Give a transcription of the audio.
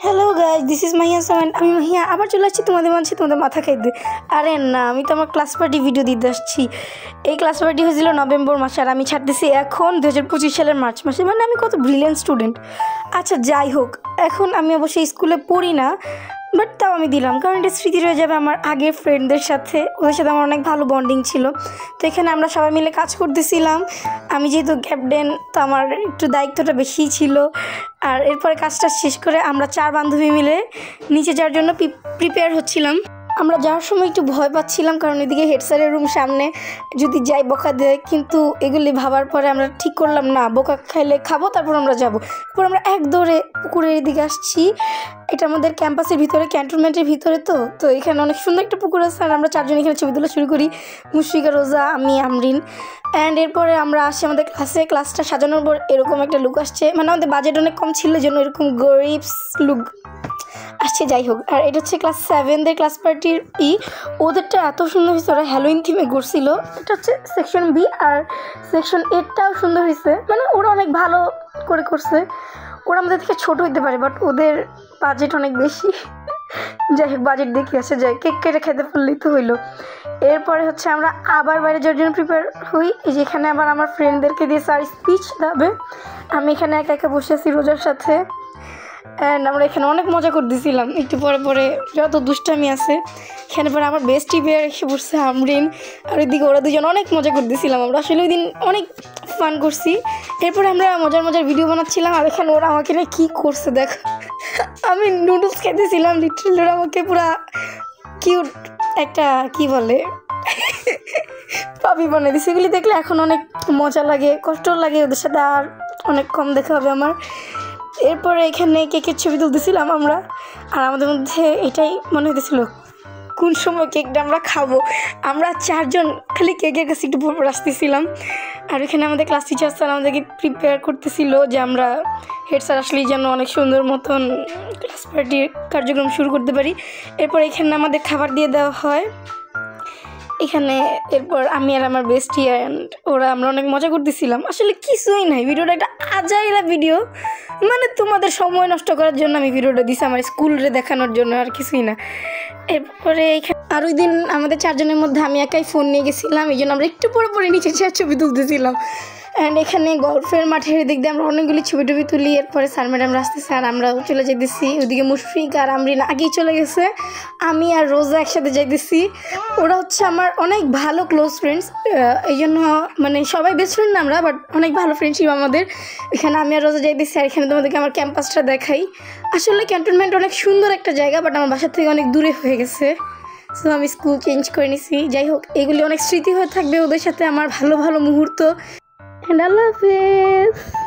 Hello guys, this is Mahiya সামান। আমি মাহিয়া আবার চলে আসছি তোমাদের মাঝে তোমাদের মাথা খাইতে। আরে না, আমি তো আমার ক্লাস পার্টি ভিডিও দিতে আসছি। এই ক্লাস পার্টি হয়েছিল নভেম্বর মাসে, আর আমি ছাড়তেছি এখন 2025 সালের মার্চ মাসে। মানে আমি কত ব্রিলিয়েন্ট স্টুডেন্ট। আচ্ছা যাই হোক, এখন আমি অবশ্যই স্কুলে পড়ি না, বাট তাও আমি দিলাম, কারণ এটা স্মৃতি রয়ে যাবে আমার আগের ফ্রেন্ডদের সাথে। ওদের সাথে আমার অনেক ভালো বন্ডিং ছিল। তো এখানে আমরা সবাই মিলে কাজ করতেছিলাম। আমি যেহেতু ক্যাপ্টেন, তো আমার একটু দায়িত্বটা বেশিই ছিল। আর এরপরে কাজটা শেষ করে আমরা 4 বান্ধবী মিলে নিচে যাওয়ার জন্য প্রিপেয়ার হচ্ছিলাম। আমরা যাওয়ার সময় একটু ভয় পাচ্ছিলাম, কারণ এদিকে হেড স্যারের রুম সামনে, যদি যাই বকা দেয়। কিন্তু এগুলি ভাবার পরে আমরা ঠিক করলাম না, বোকা খাইলে খাবো, তারপর আমরা যাবো। এরপর আমরা এক দৌড়ে পুকুরের দিকে আসছি। এটা আমাদের ক্যাম্পাসের ভিতরে, ক্যান্টনমেন্টের ভিতরে। তো এখানে অনেক সুন্দর একটা পুকুর আছে, আর আমরা 4 জন এখানে ছবি তোলা শুরু করি। মুশফিকা, রোজা, আমি, আমরিন। অ্যান্ড এরপরে আমরা আসি আমাদের ক্লাসটা সাজানোর পর এরকম একটা লুক আসছে। মানে আমাদের বাজেট অনেক কম ছিল, জন্য এরকম গরিবস লুক আসছে। যাই হোক, আর এটা হচ্ছে ক্লাস 7-দের ক্লাস পার্টির ওদেরটা এত সুন্দর হয়েছে, ওরা হ্যালোইন থিমে করছিল। এটা হচ্ছে সেকশন বি, আর সেকশন 8টাও সুন্দর হয়েছে। মানে ওরা অনেক ভালো করছে। ওরা আমাদের থেকে ছোট হইতে পারে, বাট ওদের বাজেট অনেক বেশি। যাই হোক, বাজেট দেখে আসে, যাই কেক কেটে খেতে পারলেই তো হইলো। এরপরে হচ্ছে আমরা আবার বাইরে যাওয়ার জন্য প্রিপেয়ার হই। যেখানে আবার আমার ফ্রেন্ডদেরকে দিয়ে স্যার স্পিচ দেবে। আমি এখানে একা একা বসে আছি রোজার সাথে। অ্যান্ড আমরা এখানে অনেক মজা করতেছিলাম। একটু পরে যত দুষ্টামি আছে, এখানে পরে আমার বেস্টি বেয়ার এসে পড়ছে আমরিন, আর ওইদিকে ওরা দুজন অনেক মজা করতেছিলাম। আমরা আসলে ওই দিন অনেক ফান করছি। এরপরে আমরা মজার ভিডিও বানাচ্ছিলাম, আর এখানে ওরা আমাকে নিয়ে কী করছে দেখো। আমি নুডলস খেতেছিলাম, লিটারালি ওরা আমাকে পুরা কিউট একটা কী বলে পাপি বানিয়ে দিচ্ছে। এগুলি দেখলে এখন অনেক মজা লাগে, কষ্ট লাগে, ওদের সাথে আর অনেক কম দেখা হবে আমার। এরপরে এখানে কেকের ছবি তুলতেছিলাম আমরা, আর আমাদের মধ্যে এটাই মনে হতেছিল কোন সময় কেকটা আমরা খাবো। আমরা 4 জন খালি কেকের কাছে একটু পর আসতেছিলাম। আর এখানে আমাদের ক্লাস টিচার স্যার আমাদেরকে প্রিপেয়ার করতেছিল যে আমরা হেড স্যার আসলেই যেন অনেক সুন্দর মতন ক্লাস পার্টির কার্যক্রম শুরু করতে পারি। এরপর এখানে আমাদের খাবার দিয়ে দেওয়া হয় এখানে। এরপর আমি আর আমার বেস্টি অ্যান্ড আমরা অনেক মজা করতেছিলাম। আসলে কিছুই নাই, ভিডিওটা একটা আজাইরা ভিডিও। মানে তোমাদের সময় নষ্ট করার জন্য আমি ভিডিওটা দিছি, আমার স্কুলে দেখানোর জন্য, আর কিছুই না। এরপরে এখানে আর ওই দিন আমাদের 4 জনের মধ্যে আমি একাই ফোন নিয়ে গেছিলাম, এই জন্য আমরা একটু পরে নিচে ছবি তুলতেছিলাম। অ্যান্ড এখানে গল্ফের মাঠের দিক দিয়ে আমরা অনেকগুলি ছবি তুলি। এরপরে স্যার ম্যাডামরা আসতেছে, আর আমরাও চলে যাইতেছি। ওইদিকে মুশফিক আর আমরিন আগেই চলে গেছে, আমি আর রোজা একসাথে যাইতেছি। ওরা হচ্ছে আমার অনেক ভালো ক্লোজ ফ্রেন্ডস, এই জন্য মানে সবাই বেস্ট ফ্রেন্ড না আমরা, বাট অনেক ভালো ফ্রেন্ডশিপ আমাদের। এখানে আমি আর রোজা যাইতেছি, আর এখানে তোমাদেরকে আমার ক্যাম্পাসটা দেখাই। আসলে ক্যান্টনমেন্ট অনেক সুন্দর একটা জায়গা, বাট আমার বাসার থেকে অনেক দূরে হয়ে গেছে, সো আমি স্কুল চেঞ্জ করে নিছি। যাই হোক, এগুলি অনেক স্মৃতি হয়ে থাকবে ওদের সাথে আমার ভালো মুহূর্ত। And I love it.